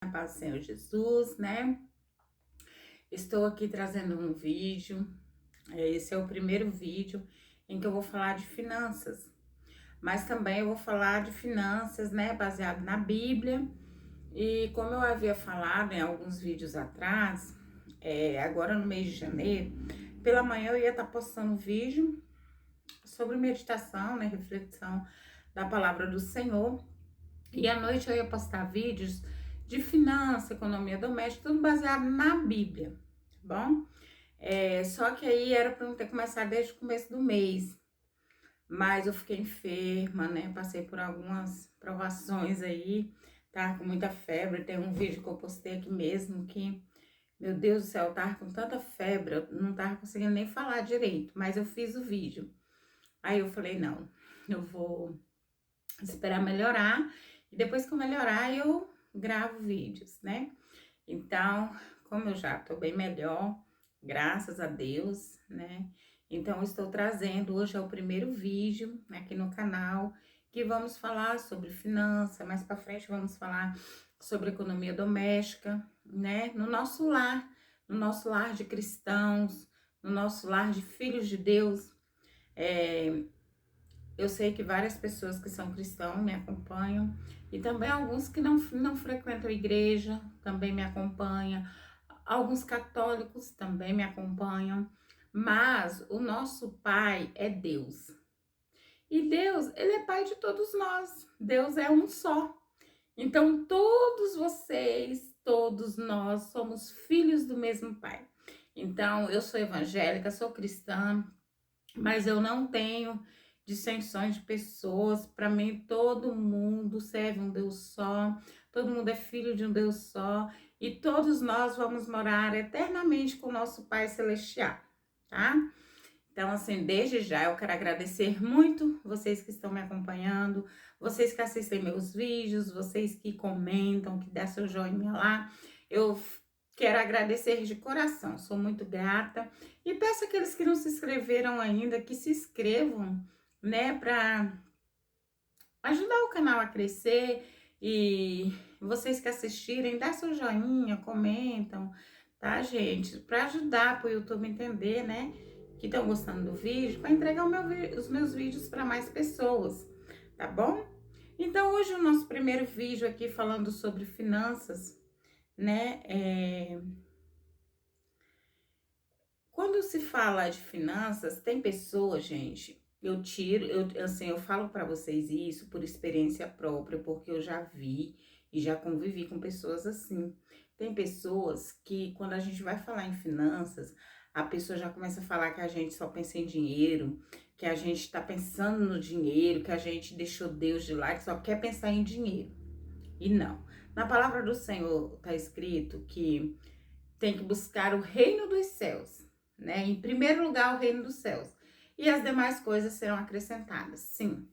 A paz do Senhor Jesus, né? Estou aqui trazendo um vídeo. Esse é o primeiro vídeo em que eu vou falar de finanças, mas também eu vou falar de finanças, né, baseado na Bíblia. E como eu havia falado em alguns vídeos atrás, agora no mês de janeiro, pela manhã eu ia estar postando um vídeo sobre meditação, né, reflexão da palavra do Senhor. E à noite eu ia postar vídeos de finança, economia doméstica, tudo baseado na Bíblia, tá bom? Só que aí era para não ter começado desde o começo do mês, mas eu fiquei enferma, né? Passei por algumas provações aí, tava com muita febre. Tem um vídeo que eu postei aqui mesmo que, meu Deus do céu, eu tava com tanta febre, eu não tava conseguindo nem falar direito, mas eu fiz o vídeo. Aí eu falei, não, eu vou esperar melhorar e depois que eu melhorar eu gravo vídeos, né? Então, como eu já tô bem melhor, graças a Deus, né? Então, eu estou trazendo, hoje é o primeiro vídeo aqui no canal, que vamos falar sobre finança, mais para frente vamos falar sobre economia doméstica, né? No nosso lar de cristãos, no nosso lar de filhos de Deus. Eu sei que várias pessoas que são cristãos me acompanham e também alguns que não frequentam a igreja também me acompanham. Alguns católicos também me acompanham, mas o nosso Pai é Deus. E Deus, ele é Pai de todos nós. Deus é um só. Então, todos vocês, todos nós somos filhos do mesmo Pai. Então, eu sou evangélica, sou cristã, mas eu não tenho dissensões de pessoas. Para mim, todo mundo serve um Deus só, todo mundo é filho de um Deus só, e todos nós vamos morar eternamente com o nosso Pai Celestial, tá? Então, assim, desde já eu quero agradecer muito vocês que estão me acompanhando, vocês que assistem meus vídeos, vocês que comentam, que dão seu joinha lá. Eu quero agradecer de coração, sou muito grata. E peço àqueles que não se inscreveram ainda que se inscrevam, né, para ajudar o canal a crescer. E vocês que assistirem, dá seu joinha, comentam, tá, gente? Para ajudar o YouTube entender, né, que estão gostando do vídeo, para entregar os meus vídeos para mais pessoas, tá bom? Então, hoje o nosso primeiro vídeo aqui falando sobre finanças, né? Quando se fala de finanças, tem pessoas, gente, assim, eu falo para vocês isso por experiência própria, porque eu já vi e já convivi com pessoas assim. Tem pessoas que, quando a gente vai falar em finanças, a pessoa já começa a falar que a gente só pensa em dinheiro, que a gente tá pensando no dinheiro, que a gente deixou Deus de lado, que só quer pensar em dinheiro. E não. Na palavra do Senhor tá escrito que tem que buscar o reino dos céus, né? Em primeiro lugar, o reino dos céus. E as demais coisas serão acrescentadas. Sim.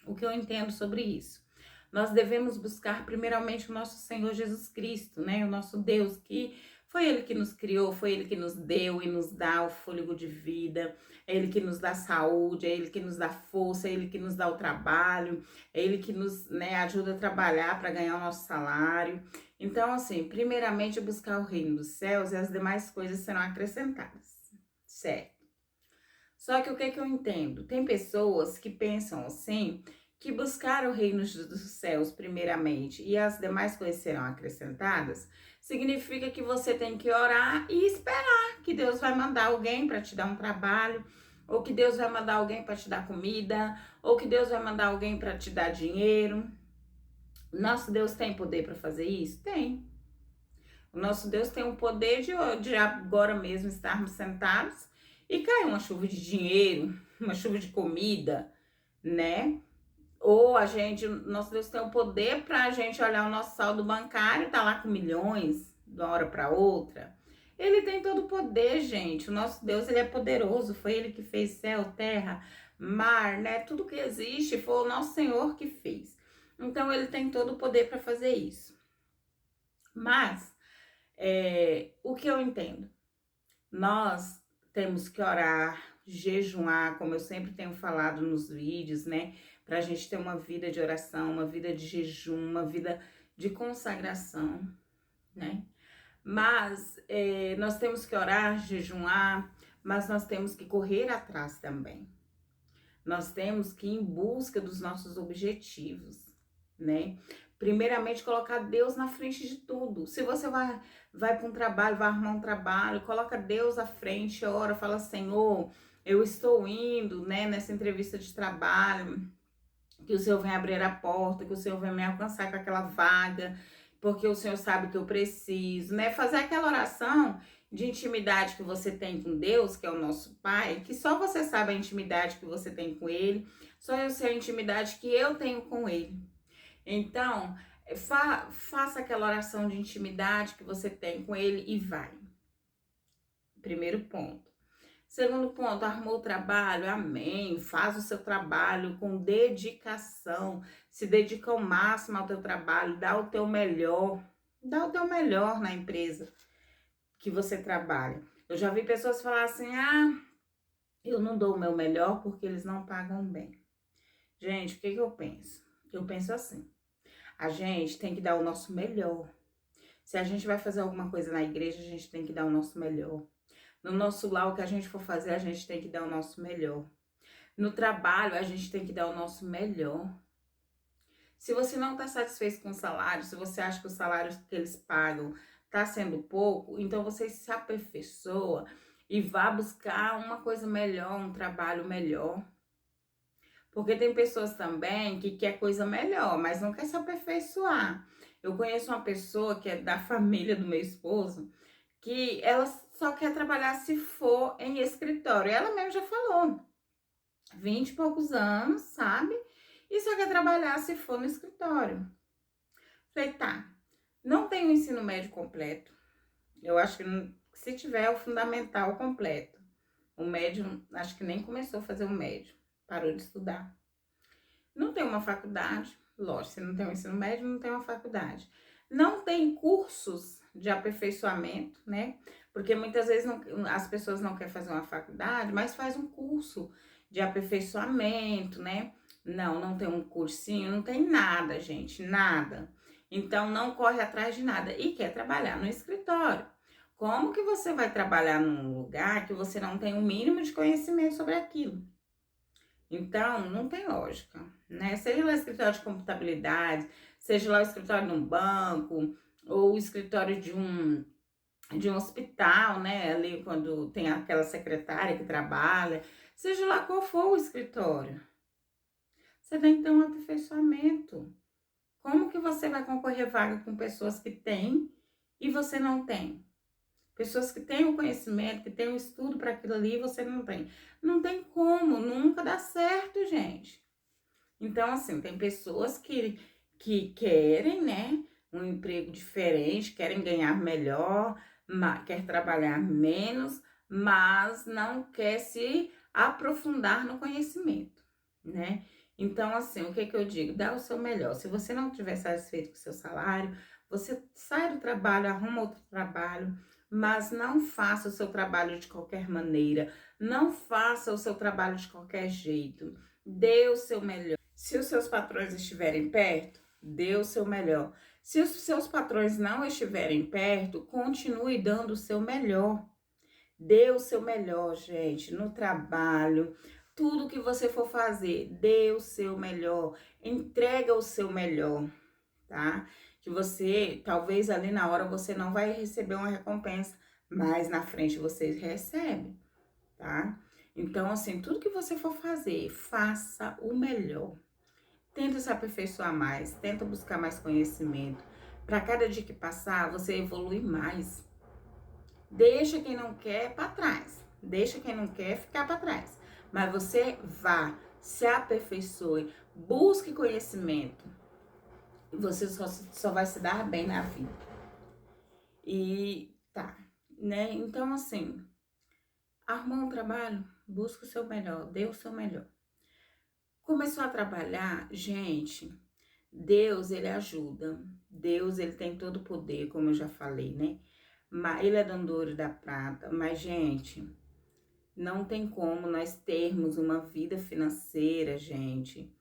O que eu entendo sobre isso? Nós devemos buscar primeiramente o nosso Senhor Jesus Cristo, né? O nosso Deus, que foi Ele que nos criou, foi Ele que nos deu e nos dá o fôlego de vida, é Ele que nos dá saúde, é Ele que nos dá força, é Ele que nos dá o trabalho, é Ele que nos, né, ajuda a trabalhar para ganhar o nosso salário. Então, assim, primeiramente buscar o reino dos céus e as demais coisas serão acrescentadas, certo? Só que o que eu entendo? Tem pessoas que pensam assim, que buscar o reino dos céus primeiramente e as demais coisas serão acrescentadas, significa que você tem que orar e esperar que Deus vai mandar alguém para te dar um trabalho, ou que Deus vai mandar alguém para te dar comida, ou que Deus vai mandar alguém para te dar dinheiro. Nosso Deus tem poder para fazer isso? Tem. O nosso Deus tem o poder de agora mesmo estarmos sentados e cair uma chuva de dinheiro, uma chuva de comida, né? Ou nosso Deus tem o poder para a gente olhar o nosso saldo bancário e tá lá com milhões de uma hora para outra. Ele tem todo o poder, gente. O nosso Deus, ele é poderoso. Foi ele que fez céu, terra, mar, né? Tudo que existe foi o nosso Senhor que fez. Então, ele tem todo o poder para fazer isso. Mas o que eu entendo? Nós temos que orar, jejuar, como eu sempre tenho falado nos vídeos, né? Pra gente ter uma vida de oração, uma vida de jejum, uma vida de consagração, né? Mas nós temos que orar, jejuar, mas nós temos que correr atrás também. Nós temos que ir em busca dos nossos objetivos, né? Primeiramente, colocar Deus na frente de tudo. Se você vai para um trabalho, vai arrumar um trabalho, coloca Deus à frente, ora, fala, Senhor, eu estou indo, né, nessa entrevista de trabalho, que o Senhor venha abrir a porta, que o Senhor venha me alcançar com aquela vaga, porque o Senhor sabe que eu preciso, né? Fazer aquela oração de intimidade que você tem com Deus, que é o nosso Pai, que só você sabe a intimidade que você tem com Ele, só eu sei a intimidade que eu tenho com Ele. Então, faça aquela oração de intimidade que você tem com Ele e vai. Primeiro ponto. Segundo ponto, arrumou o trabalho, amém. Faz o seu trabalho com dedicação. Se dedica ao máximo ao teu trabalho, dá o teu melhor. Dá o teu melhor na empresa que você trabalha. Eu já vi pessoas falar assim, eu não dou o meu melhor porque eles não pagam bem. Gente, o que eu penso? Eu penso assim, a gente tem que dar o nosso melhor. Se a gente vai fazer alguma coisa na igreja, a gente tem que dar o nosso melhor. No nosso lar, o que a gente for fazer, a gente tem que dar o nosso melhor. No trabalho, a gente tem que dar o nosso melhor. Se você não está satisfeito com o salário, se você acha que o salário que eles pagam está sendo pouco, então você se aperfeiçoa e vá buscar uma coisa melhor, um trabalho melhor. Porque tem pessoas também que quer coisa melhor, mas não quer se aperfeiçoar. Eu conheço uma pessoa que é da família do meu esposo, que ela só quer trabalhar se for em escritório. Ela mesma já falou, 20 e poucos anos, sabe? E só quer trabalhar se for no escritório. Falei, tá, não tem o ensino médio completo. Eu acho que se tiver o fundamental completo. O médio, acho que nem começou a fazer o médio, parou de estudar. Não tem uma faculdade, lógico, se não tem o ensino médio, não tem uma faculdade. Não tem cursos de aperfeiçoamento, né? Porque muitas vezes as pessoas não querem fazer uma faculdade, mas faz um curso de aperfeiçoamento, né? Não tem um cursinho, não tem nada, gente, nada. Então, não corre atrás de nada e quer trabalhar no escritório. Como que você vai trabalhar num lugar que você não tem o mínimo de conhecimento sobre aquilo? Então, não tem lógica, né? Seja lá o escritório de contabilidade, seja lá o escritório de um banco, ou o escritório de um hospital, né? Ali quando tem aquela secretária que trabalha, seja lá qual for o escritório. Você tem que ter um aperfeiçoamento. Como que você vai concorrer vaga com pessoas que têm e você não tem? Pessoas que têm o conhecimento, que têm o estudo para aquilo ali, você não tem. Não tem como, nunca dá certo, gente. Então, assim, tem pessoas que querem, né, um emprego diferente, querem ganhar melhor, quer trabalhar menos, mas não quer se aprofundar no conhecimento, né? Então, assim, o que eu digo? Dá o seu melhor. Se você não estiver satisfeito com o seu salário, você sai do trabalho, arruma outro trabalho, mas não faça o seu trabalho de qualquer maneira, não faça o seu trabalho de qualquer jeito. Dê o seu melhor. Se os seus patrões estiverem perto, dê o seu melhor. Se os seus patrões não estiverem perto, continue dando o seu melhor. Dê o seu melhor, gente, no trabalho. Tudo que você for fazer, dê o seu melhor. Entrega o seu melhor, tá? Que você, talvez ali na hora você não vai receber uma recompensa, mas na frente você recebe, tá? Então, assim, tudo que você for fazer, faça o melhor. Tenta se aperfeiçoar mais, tenta buscar mais conhecimento. Para cada dia que passar, você evolui mais. Deixa quem não quer para trás. Deixa quem não quer ficar para trás. Mas você vá, se aperfeiçoe, busque conhecimento. E você só vai se dar bem na vida. E tá, né? Então, assim, arrumou um trabalho, busca o seu melhor, dê o seu melhor. Começou a trabalhar, gente, Deus, ele ajuda. Deus, ele tem todo o poder, como eu já falei, né? Ele é dono do ouro e da prata. Mas, gente, não tem como nós termos uma vida financeira, gente,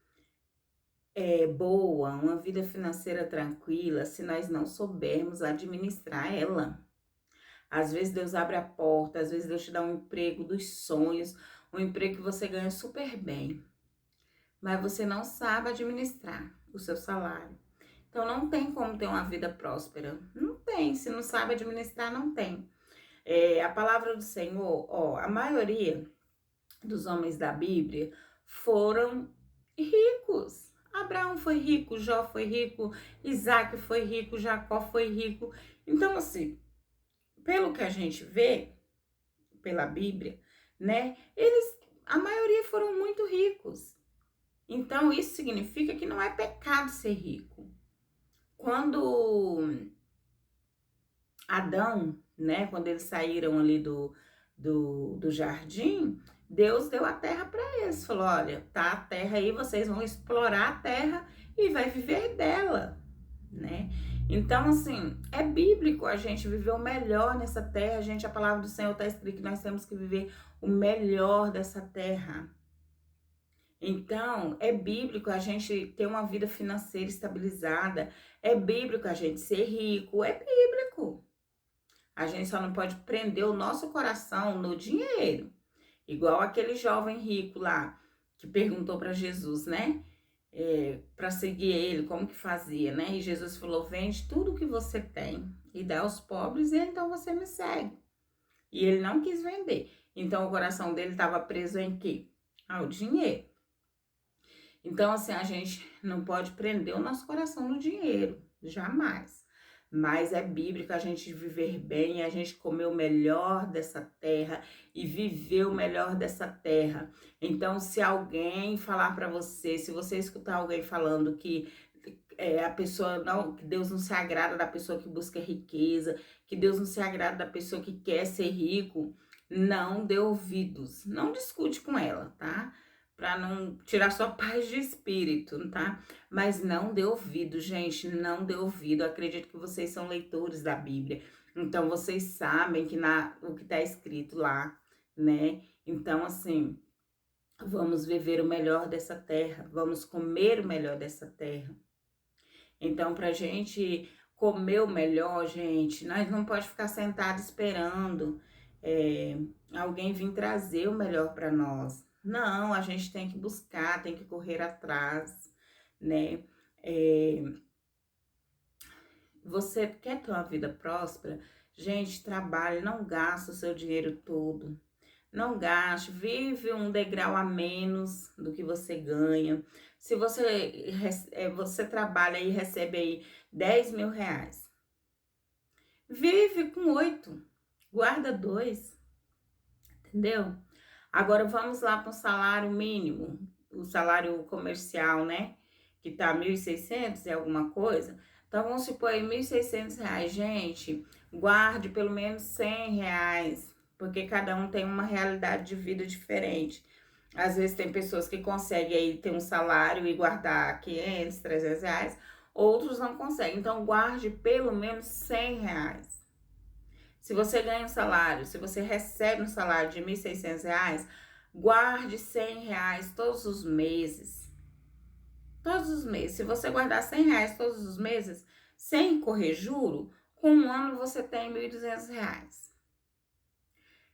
boa, uma vida financeira tranquila, se nós não soubermos administrar ela. Às vezes Deus abre a porta, às vezes Deus te dá um emprego dos sonhos, um emprego que você ganha super bem, mas você não sabe administrar o seu salário. Então não tem como ter uma vida próspera. Não tem, se não sabe administrar, não tem. A palavra do Senhor, ó, a maioria dos homens da Bíblia foram ricos. Abraão foi rico, Jó foi rico, Isaac foi rico, Jacó foi rico. Então, assim, pelo que a gente vê, pela Bíblia, né? A maioria foram muito ricos. Então, isso significa que não é pecado ser rico. Quando Adão, né? Quando eles saíram ali do jardim, Deus deu a terra para eles. Falou: olha, tá a terra aí, vocês vão explorar a terra e vai viver dela, né? Então, assim, é bíblico a gente viver o melhor nessa terra. A palavra do Senhor está escrito que nós temos que viver o melhor dessa terra. Então, é bíblico a gente ter uma vida financeira estabilizada. É bíblico a gente ser rico. É bíblico. A gente só não pode prender o nosso coração no dinheiro. Igual aquele jovem rico lá que perguntou para Jesus, né? Para seguir ele, como que fazia, né? E Jesus falou: vende tudo que você tem e dá aos pobres, e então você me segue. E ele não quis vender. Então o coração dele estava preso em quê? Ao dinheiro. Então, assim, a gente não pode prender o nosso coração no dinheiro, jamais. Mas é bíblico a gente viver bem, a gente comer o melhor dessa terra e viver o melhor dessa terra. Então, se alguém falar para você, se você escutar alguém falando que a pessoa não, que Deus não se agrada da pessoa que busca riqueza, que Deus não se agrada da pessoa que quer ser rico, não dê ouvidos, não discute com ela, tá? Para não tirar sua paz de espírito, tá? Mas não dê ouvido, gente, não dê ouvido. Eu acredito que vocês são leitores da Bíblia, então vocês sabem que o que está escrito lá, né? Então, assim, vamos viver o melhor dessa terra, vamos comer o melhor dessa terra. Então, pra gente comer o melhor, gente, nós não pode ficar sentado esperando alguém vir trazer o melhor para nós. Não, a gente tem que buscar, tem que correr atrás, né? Você quer ter uma vida próspera? Gente, trabalhe, não gasta o seu dinheiro todo. Não gaste, vive um degrau a menos do que você ganha. Se você trabalha e recebe aí 10 mil reais, vive com 8, guarda 2, entendeu? Agora vamos lá para o salário mínimo, o salário comercial, né? Que tá 1.600 e alguma coisa. Então vamos supor aí 1.600 reais, gente, guarde pelo menos 100 reais, porque cada um tem uma realidade de vida diferente. Às vezes tem pessoas que conseguem aí ter um salário e guardar 500, 300 reais, outros não conseguem. Então guarde pelo menos 100 reais. Se você ganha um salário, se você recebe um salário de 1.600 reais, guarde 100 reais todos os meses. Todos os meses. Se você guardar 100 reais todos os meses, sem correr juro, com um ano você tem 1.200 reais.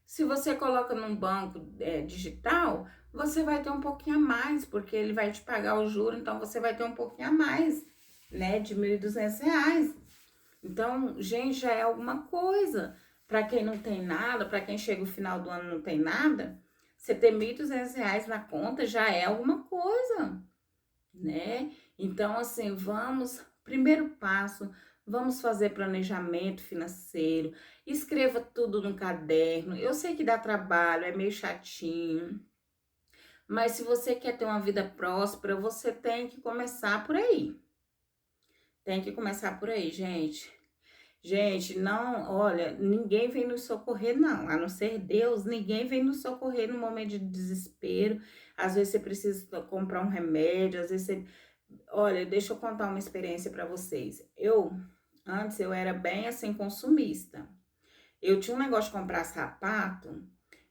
Se você coloca num banco digital, você vai ter um pouquinho a mais, porque ele vai te pagar o juro, então você vai ter um pouquinho a mais, né, de 1.200 reais. Então, gente, já é alguma coisa. Para quem não tem nada, para quem chega o final do ano e não tem nada, você ter 1.200 reais na conta já é alguma coisa, né? Então, assim, primeiro passo, vamos fazer planejamento financeiro, escreva tudo no caderno. Eu sei que dá trabalho, é meio chatinho, mas se você quer ter uma vida próspera, você tem que começar por aí. Tem que começar por aí, gente. Gente, não, olha, ninguém vem nos socorrer, não. A não ser Deus, ninguém vem nos socorrer no momento de desespero. Às vezes você precisa comprar um remédio, às vezes você. Olha, deixa eu contar uma experiência para vocês. Antes, eu era bem assim, consumista. Eu tinha um negócio de comprar sapato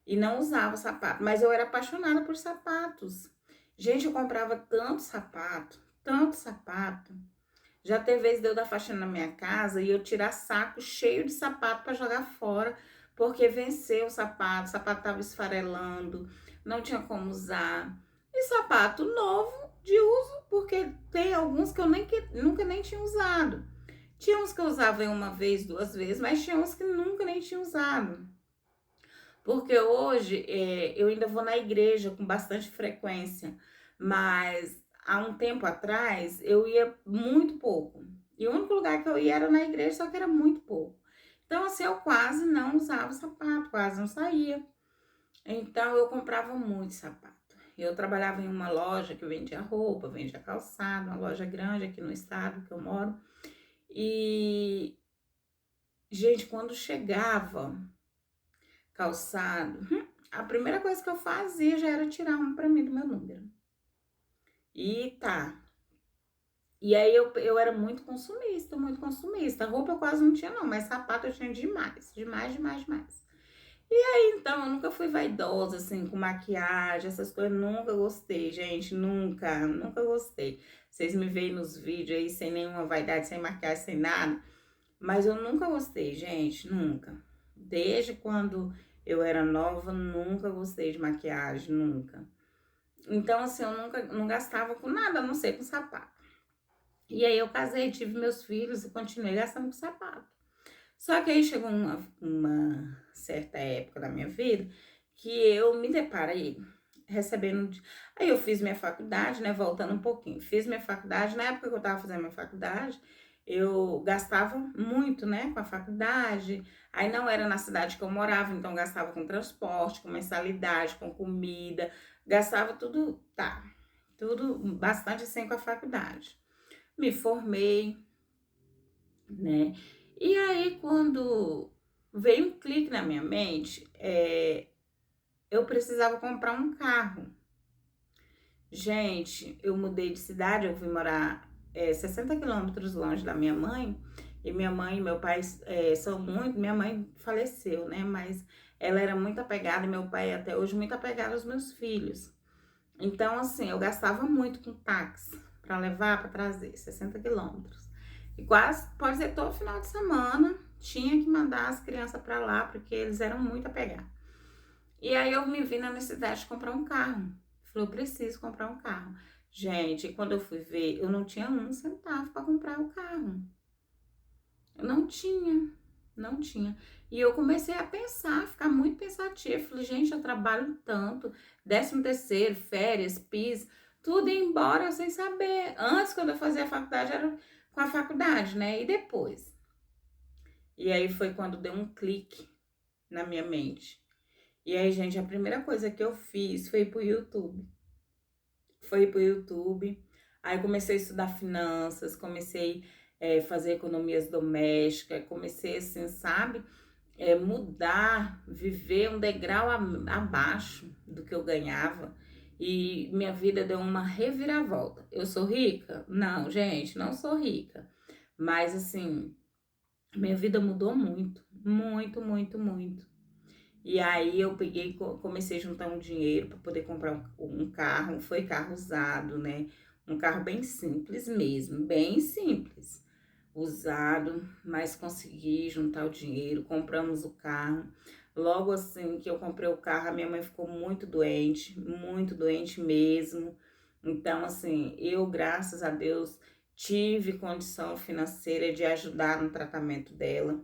e não usava sapato, mas eu era apaixonada por sapatos. Gente, eu comprava tanto sapato, tanto sapato. Já teve vez de eu dar faxina na minha casa e eu tirar saco cheio de sapato para jogar fora, porque venceu o sapato tava esfarelando, não tinha como usar. E sapato novo de uso, porque tem alguns que eu nunca nem tinha usado. Tinha uns que eu usava uma vez, duas vezes, mas tinha uns que nunca nem tinha usado. Porque hoje eu ainda vou na igreja com bastante frequência, mas há um tempo atrás eu ia muito pouco. E o único lugar que eu ia era na igreja, só que era muito pouco. Então, assim, eu quase não usava sapato, quase não saía. Então, eu comprava muito sapato. Eu trabalhava em uma loja que vendia roupa, vendia calçado, uma loja grande aqui no estado que eu moro. E, gente, quando chegava calçado, a primeira coisa que eu fazia já era tirar um pra mim do meu número. E tá. E aí eu era muito consumista, muito consumista. Roupa eu quase não tinha, não, mas sapato eu tinha demais. Demais, demais, demais. Então, eu nunca fui vaidosa, assim, com maquiagem, essas coisas. Nunca gostei, gente. Nunca, nunca gostei. Vocês me veem nos vídeos aí sem nenhuma vaidade, sem maquiagem, sem nada. Mas eu nunca gostei, gente. Nunca. Desde quando eu era nova, nunca gostei de maquiagem, nunca. Então, assim, eu nunca não gastava com nada, a não ser com sapato. E aí eu casei, tive meus filhos e continuei gastando com sapato. Só que aí chegou uma certa época da minha vida que eu me deparei recebendo. Aí eu fiz minha faculdade, né? Voltando um pouquinho. Fiz minha faculdade. Na época que eu tava fazendo minha faculdade, eu gastava muito, né? Com a faculdade. Aí não era na cidade que eu morava, então gastava com transporte, com mensalidade, com comida. Gastava tudo, tá. Tudo bastante assim com a faculdade. Me formei, né? E aí, quando veio um clique na minha mente, eu precisava comprar um carro. Gente, eu mudei de cidade, eu fui morar 60 quilômetros longe da minha mãe. E minha mãe e meu pai são muito. Minha mãe faleceu, né? Mas ela era muito apegada, e meu pai até hoje muito apegado aos meus filhos. Então, assim, eu gastava muito com táxi para levar, para trazer, 60 quilômetros. E quase, pode ser todo final de semana, tinha que mandar as crianças para lá, porque eles eram muito apegados. E aí eu me vi na necessidade de comprar um carro. Falei, eu preciso comprar um carro. Gente, quando eu fui ver, eu não tinha um centavo para comprar o carro. Eu não tinha, não tinha. E eu comecei a pensar, ficar muito pensativa. Falei, gente, eu trabalho tanto, 13º, férias, PIS, tudo ia embora sem saber. Antes, quando eu fazia a faculdade, era com a faculdade, né? E depois? E aí foi quando deu um clique na minha mente. E aí, gente, a primeira coisa que eu fiz foi ir pro YouTube. Foi ir pro YouTube. Aí comecei a estudar finanças, comecei a fazer economias domésticas, comecei assim, sabe? Mudar, viver um degrau abaixo do que eu ganhava. E minha vida deu uma reviravolta. Eu sou rica? Não, gente, não sou rica. Mas assim, minha vida mudou muito, muito, muito, muito. E aí eu peguei, comecei a juntar um dinheiro para poder comprar um carro, foi carro usado, né? Um carro bem simples mesmo, bem simples. Usado, mas consegui juntar o dinheiro, compramos o carro. Logo assim que eu comprei o carro, a minha mãe ficou muito doente mesmo. Então, assim, eu, graças a Deus, tive condição financeira de ajudar no tratamento dela.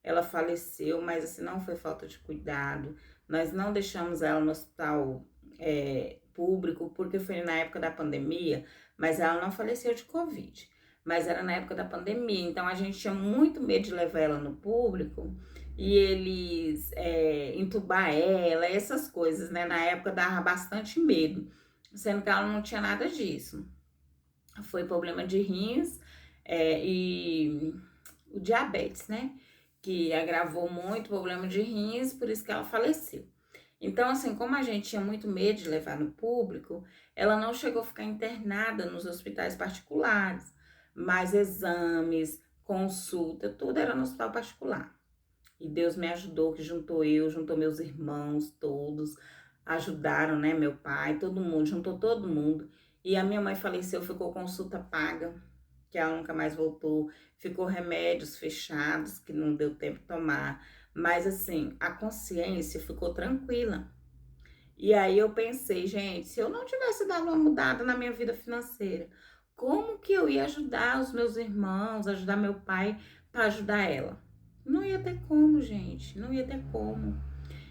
Ela faleceu, mas assim, não foi falta de cuidado. Nós não deixamos ela no hospital público, porque foi na época da pandemia, mas ela não faleceu de Covid. Mas era na época da pandemia, então a gente tinha muito medo de levar ela no público e eles entubar ela, essas coisas, né? Na época dava bastante medo, sendo que ela não tinha nada disso. Foi problema de rins e o diabetes, né? Que agravou muito o problema de rins, por isso que ela faleceu. Então, assim, como a gente tinha muito medo de levar no público, ela não chegou a ficar internada nos hospitais particulares, mas exames, consulta, tudo era no hospital particular. E Deus me ajudou, que juntou meus irmãos todos, ajudaram, né, meu pai, todo mundo, juntou todo mundo. E a minha mãe faleceu, ficou consulta paga, que ela nunca mais voltou. Ficou remédios fechados, que não deu tempo de tomar. Mas assim, a consciência ficou tranquila. E aí eu pensei, gente, se eu não tivesse dado uma mudada na minha vida financeira, como que eu ia ajudar os meus irmãos, ajudar meu pai para ajudar ela? Não ia ter como, gente, não ia ter como.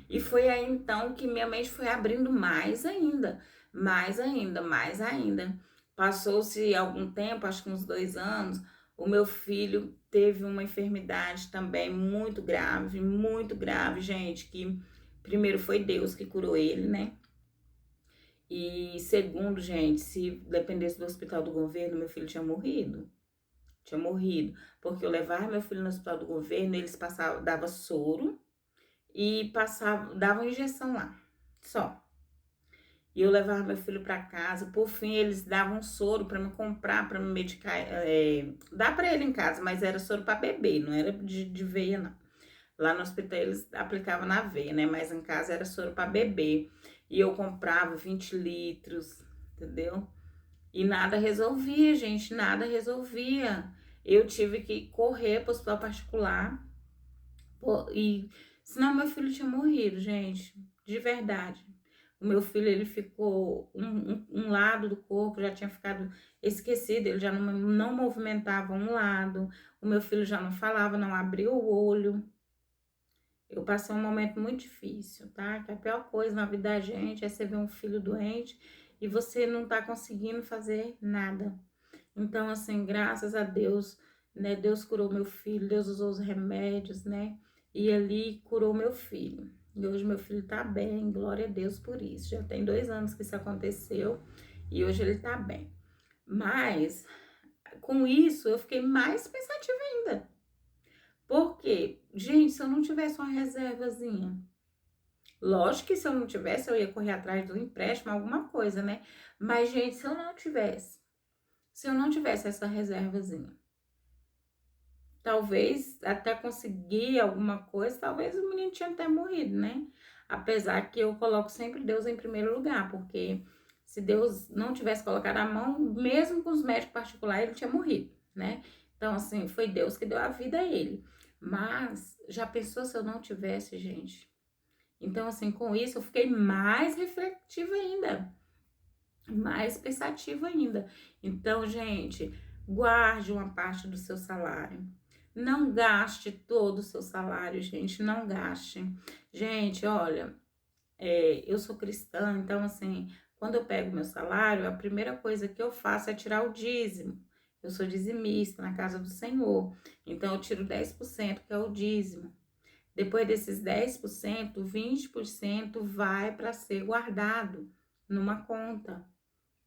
E foi aí então que minha mente foi abrindo mais ainda, mais ainda, mais ainda. Passou-se algum tempo, acho que uns 2 anos, o meu filho teve uma enfermidade também muito grave, gente, que primeiro foi Deus que curou ele, né? E segundo, gente, se dependesse do hospital do governo, meu filho tinha morrido. Tinha morrido. Porque eu levava meu filho no hospital do governo, eles passavam, dava soro e passava, dava uma injeção lá, só. E eu levava meu filho para casa. Por fim, eles davam soro para me comprar, para me medicar, dá para ele em casa, mas era soro para bebê, não era de veia, não. Lá no hospital eles aplicavam na veia, né? Mas em casa era soro para bebê. E eu comprava 20 litros, entendeu? E nada resolvia, gente, nada resolvia. Eu tive que correr para o hospital particular. E senão meu filho tinha morrido, gente, de verdade. O meu filho, ele ficou, um lado do corpo já tinha ficado esquecido, ele já não movimentava um lado, o meu filho já não falava, não abria o olho. Eu passei um momento muito difícil, tá? Que a pior coisa na vida da gente é você ver um filho doente e você não tá conseguindo fazer nada. Então, assim, graças a Deus, né? Deus curou meu filho, Deus usou os remédios, né? E ali curou meu filho. E hoje meu filho tá bem, glória a Deus por isso. Já tem 2 anos que isso aconteceu e hoje ele tá bem. Mas, com isso, eu fiquei mais pensativa ainda. Porque, gente, se eu não tivesse uma reservazinha, lógico que se eu não tivesse, eu ia correr atrás do empréstimo, alguma coisa, né? Mas, gente, se eu não tivesse essa reservazinha, talvez até conseguir alguma coisa, talvez o menino tinha até morrido, né? Apesar que eu coloco sempre Deus em primeiro lugar, porque se Deus não tivesse colocado a mão, mesmo com os médicos particulares, ele tinha morrido, né? Então, assim, foi Deus que deu a vida a ele. Mas, já pensou se eu não tivesse, gente? Então, assim, com isso eu fiquei mais reflexiva ainda, mais pensativa ainda. Então, gente, guarde uma parte do seu salário. Não gaste todo o seu salário, gente, não gaste. Gente, olha, eu sou cristã, então, assim, quando eu pego meu salário, a primeira coisa que eu faço é tirar o dízimo. Eu sou dizimista na casa do Senhor, então eu tiro 10%, que é o dízimo. Depois desses 10%, 20% vai para ser guardado numa conta,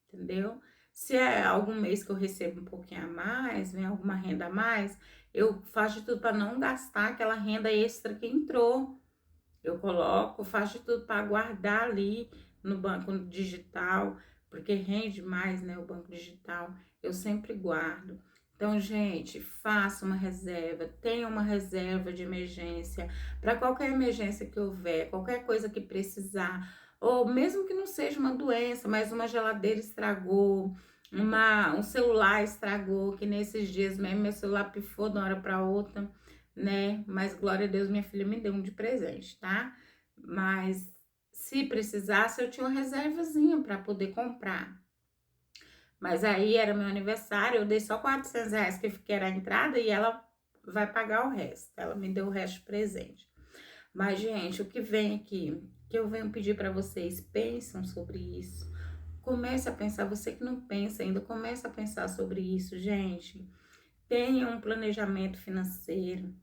entendeu? Se é algum mês que eu recebo um pouquinho a mais, vem alguma renda a mais, eu faço de tudo para não gastar aquela renda extra que entrou. Eu coloco, faço de tudo para guardar ali no banco digital, porque rende mais, né, o banco digital. Eu sempre guardo. Então, gente, faça uma reserva, tenha uma reserva de emergência para qualquer emergência que houver, qualquer coisa que precisar, ou mesmo que não seja uma doença, mas uma geladeira estragou, um celular estragou, que nesses dias mesmo meu celular pifou de uma hora para outra, né? Mas glória a Deus, minha filha me deu um de presente, tá? Mas se precisasse, eu tinha uma reservazinha para poder comprar. Mas aí era meu aniversário, eu dei só R$ 400 que era a entrada e ela vai pagar o resto. Ela me deu o resto de presente. Mas, gente, o que vem aqui, que eu venho pedir para vocês, pensam sobre isso. Comece a pensar, você que não pensa ainda, comece a pensar sobre isso, gente. Tenha um planejamento financeiro.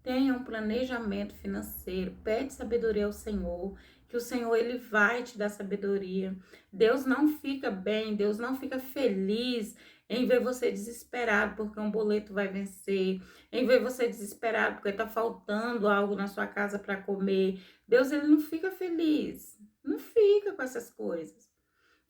Tenha um planejamento financeiro, pede sabedoria ao Senhor, que o Senhor ele vai te dar sabedoria. Deus não fica bem, Deus não fica feliz em ver você desesperado porque um boleto vai vencer, em ver você desesperado porque tá faltando algo na sua casa para comer. Deus ele não fica feliz, não fica com essas coisas.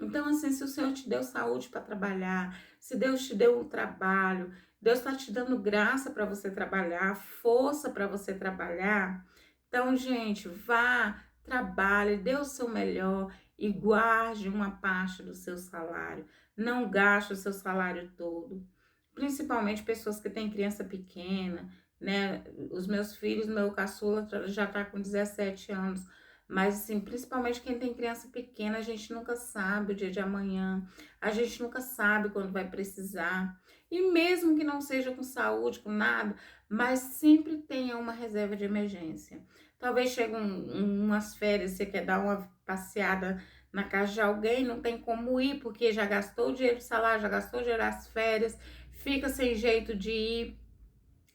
Então, assim, se o Senhor te deu saúde para trabalhar, se Deus te deu um trabalho, Deus está te dando graça para você trabalhar, força para você trabalhar. Então, gente, vá, trabalhe, dê o seu melhor. e guarde uma parte do seu salário. Não gaste o seu salário todo. Principalmente pessoas que têm criança pequena, né? Os meus filhos, meu caçula já tá com 17 anos. Mas, assim, principalmente quem tem criança pequena, a gente nunca sabe o dia de amanhã. A gente nunca sabe quando vai precisar. E mesmo que não seja com saúde, com nada, mas sempre tenha uma reserva de emergência. Talvez chegue umas férias, você quer dar uma passeada na casa de alguém, não tem como ir, porque já gastou o dinheiro do salário, já gastou o dinheiro das férias, fica sem jeito de ir,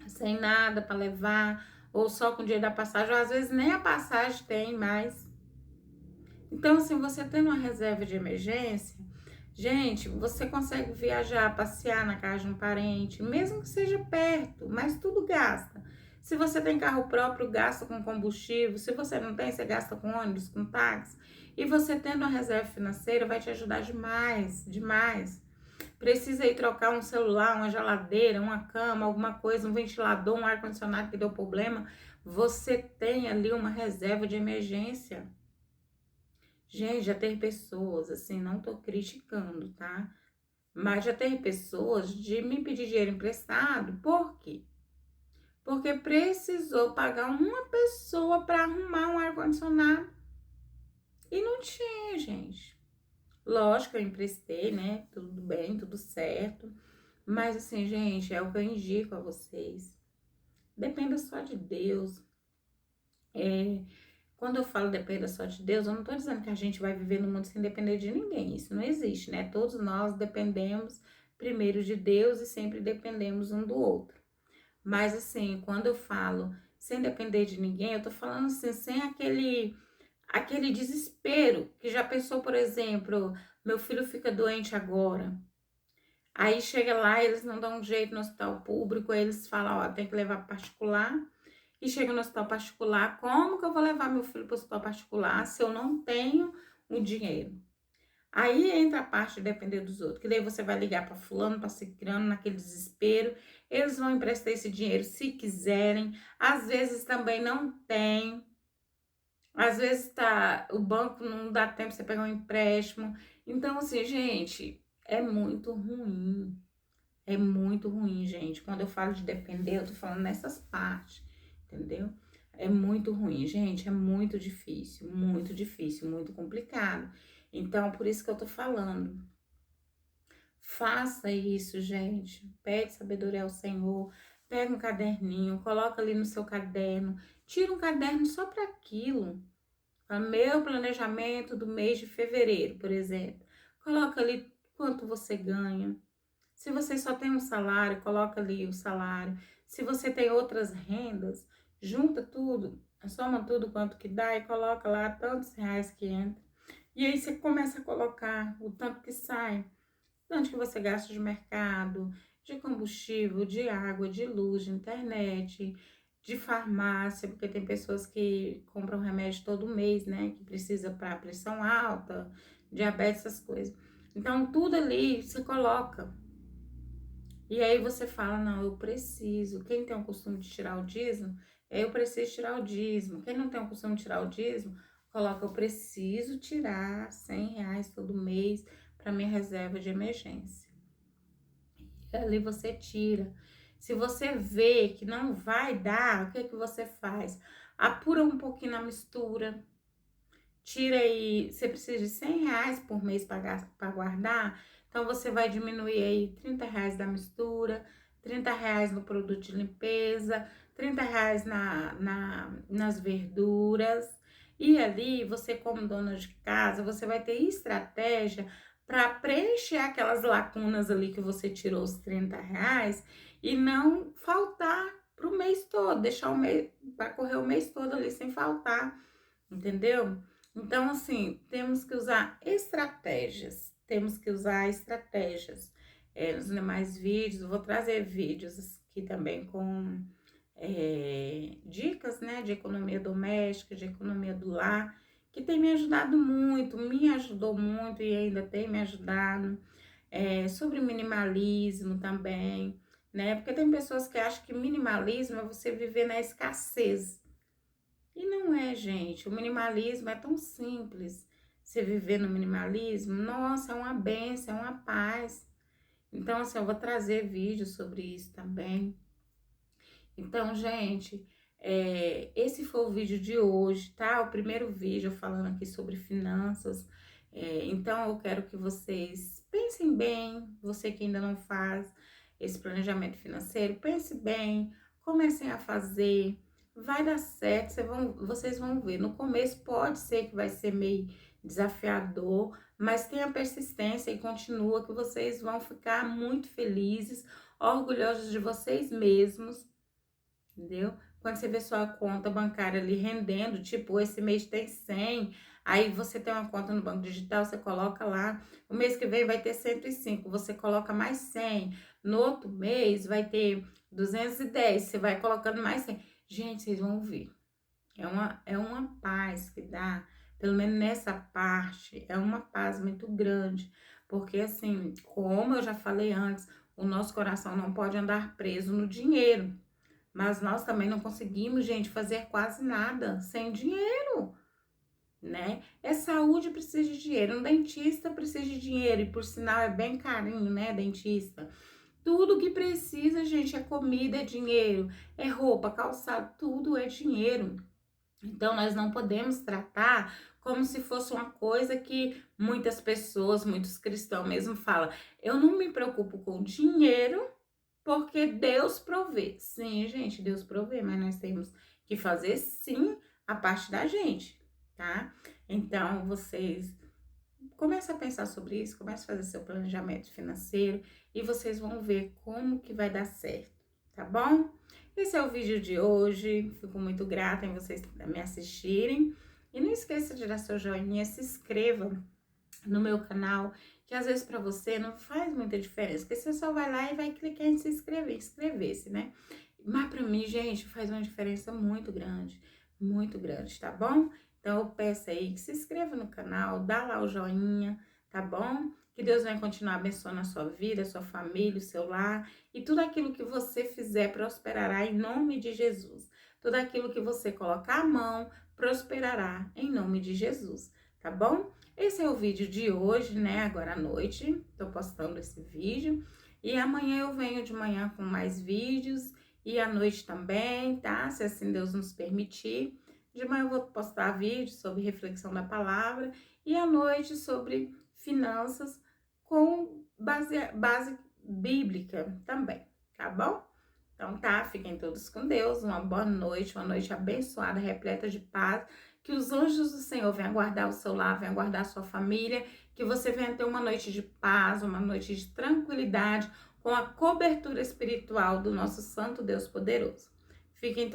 sem nada para levar, ou só com o dinheiro da passagem, ou às vezes nem a passagem tem mais. Então, assim, você tendo uma reserva de emergência, gente, você consegue viajar, passear na casa de um parente, mesmo que seja perto, mas tudo gasta. Se você tem carro próprio, gasta com combustível. Se você não tem, você gasta com ônibus, com táxi. E você tendo uma reserva financeira vai te ajudar demais, demais. Precisa ir trocar um celular, uma geladeira, uma cama, alguma coisa, um ventilador, um ar-condicionado que deu problema. Você tem ali uma reserva de emergência. Gente, já tem pessoas, assim, não tô criticando, tá? Mas já tem pessoas de me pedir dinheiro emprestado, por quê? Porque precisou pagar uma pessoa para arrumar um ar-condicionado e não tinha, gente. Lógico, eu emprestei, né? Tudo bem, tudo certo. Mas assim, gente, é o que eu indico a vocês. Dependa só de Deus. É, quando eu falo dependa só de Deus, eu não tô dizendo que a gente vai viver no mundo sem depender de ninguém. Isso não existe, né? Todos nós dependemos primeiro de Deus e sempre dependemos um do outro. Mas assim, quando eu falo sem depender de ninguém, eu tô falando assim, sem aquele desespero que já pensou, por exemplo, meu filho fica doente agora. Aí chega lá, eles não dão um jeito no hospital público, aí eles falam, ó, tem que levar particular. E chega no hospital particular, como que eu vou levar meu filho para o hospital particular se eu não tenho o dinheiro? Aí entra a parte de depender dos outros, que daí você vai ligar para fulano, para ciclano, naquele desespero, eles vão emprestar esse dinheiro se quiserem, às vezes também não tem, às vezes tá, o banco não dá tempo de você pegar um empréstimo. Então, assim, gente, é muito ruim, gente. Quando eu falo de depender, eu tô falando nessas partes, entendeu? É muito ruim, gente. É muito difícil, muito complicado. Então, por isso que eu tô falando. Faça isso, gente. Pede sabedoria ao Senhor. Pega um caderninho, coloca ali no seu caderno. Tira um caderno só para aquilo. Para meu planejamento do mês de fevereiro, por exemplo. Coloca ali quanto você ganha. Se você só tem um salário, coloca ali o salário. Se você tem outras rendas, junta tudo, soma tudo quanto que dá e coloca lá tantos reais que entra. E aí você começa a colocar o tanto que sai, tanto que você gasta de mercado, de combustível, de água, de luz, de internet, de farmácia, porque tem pessoas que compram remédio todo mês, né? Que precisa para pressão alta, diabetes, essas coisas. Então, tudo ali se coloca. E aí você fala, não, eu preciso. Quem tem o costume de tirar o dízimo, eu preciso tirar o dízimo. Quem não tem o costume de tirar o dízimo, coloca, eu preciso tirar R$ 100 todo mês para minha reserva de emergência. E ali você tira. Se você vê que não vai dar, o que que você faz? Apura um pouquinho na mistura. Tira aí, você precisa de R$ 100 por mês para guardar, então você vai diminuir aí R$ 30 da mistura, R$ 30 no produto de limpeza, R$ 30 nas verduras. E ali, você como dona de casa, você vai ter estratégia para preencher aquelas lacunas ali que você tirou os R$ 30 e não faltar para o mês todo, deixar o mês, para correr o mês todo ali sem faltar, entendeu? Então, assim, temos que usar estratégias. Temos que usar estratégias. Nos demais vídeos, eu vou trazer vídeos aqui também com dicas, né, de economia doméstica, de economia do lar, que tem me ajudado muito, me ajudou muito e ainda tem me ajudado. Sobre minimalismo também, né? Porque tem pessoas que acham que minimalismo é você viver na escassez. E não é, gente. O minimalismo é tão simples. você viver no minimalismo, nossa, é uma bênção, é uma paz. Então, assim, eu vou trazer vídeos sobre isso também. Então, gente, esse foi o vídeo de hoje, tá? O primeiro vídeo falando aqui sobre finanças. Então, eu quero que vocês pensem bem, você que ainda não faz esse planejamento financeiro, pense bem, comecem a fazer, vai dar certo, vocês vão ver. No começo pode ser que vai ser meio desafiador, mas tenha persistência e continua que vocês vão ficar muito felizes, orgulhosos de vocês mesmos, entendeu? Quando você vê sua conta bancária ali rendendo, tipo, esse mês tem 100, aí você tem uma conta no banco digital, você coloca lá, o mês que vem vai ter 105, você coloca mais 100, no outro mês vai ter 210, você vai colocando mais 100. Gente, vocês vão ver, é uma paz que dá, pelo menos nessa parte, é uma paz muito grande, porque assim, como eu já falei antes, o nosso coração não pode andar preso no dinheiro. Mas nós também não conseguimos, gente, fazer quase nada sem dinheiro, né? Saúde precisa de dinheiro, um dentista precisa de dinheiro, e por sinal é bem carinho, né, dentista. Tudo que precisa, gente, é comida, é dinheiro, é roupa, calçado, tudo é dinheiro. Então, nós não podemos tratar como se fosse uma coisa que muitas pessoas, muitos cristãos mesmo falam, eu não me preocupo com dinheiro, porque Deus provê. Sim, gente, Deus provê, mas nós temos que fazer sim a parte da gente, tá? Então, vocês comecem a pensar sobre isso, comecem a fazer seu planejamento financeiro e vocês vão ver como que vai dar certo, tá bom? Esse é o vídeo de hoje. Fico muito grata em vocês me assistirem. E não esqueça de dar seu joinha, se inscreva no meu canal, que às vezes para você não faz muita diferença, porque você só vai lá e vai clicar em se inscrever, inscrever-se, né? Mas para mim, gente, faz uma diferença muito grande, tá bom? Então eu peço aí que se inscreva no canal, dá lá o joinha, tá bom? Que Deus vai continuar abençoando a sua vida, a sua família, o seu lar, e tudo aquilo que você fizer prosperará em nome de Jesus. Tudo aquilo que você colocar a mão prosperará em nome de Jesus, tá bom? Esse é o vídeo de hoje, né? Agora à noite, tô postando esse vídeo. E amanhã eu venho de manhã com mais vídeos e à noite também, tá? Se assim Deus nos permitir. De manhã eu vou postar vídeos sobre reflexão da palavra e à noite sobre finanças com base bíblica também, tá bom? Então tá, fiquem todos com Deus, uma boa noite, uma noite abençoada, repleta de paz, que os anjos do Senhor venham guardar o seu lar, venham guardar a sua família, que você venha ter uma noite de paz, uma noite de tranquilidade, com a cobertura espiritual do nosso Santo Deus poderoso. Fiquem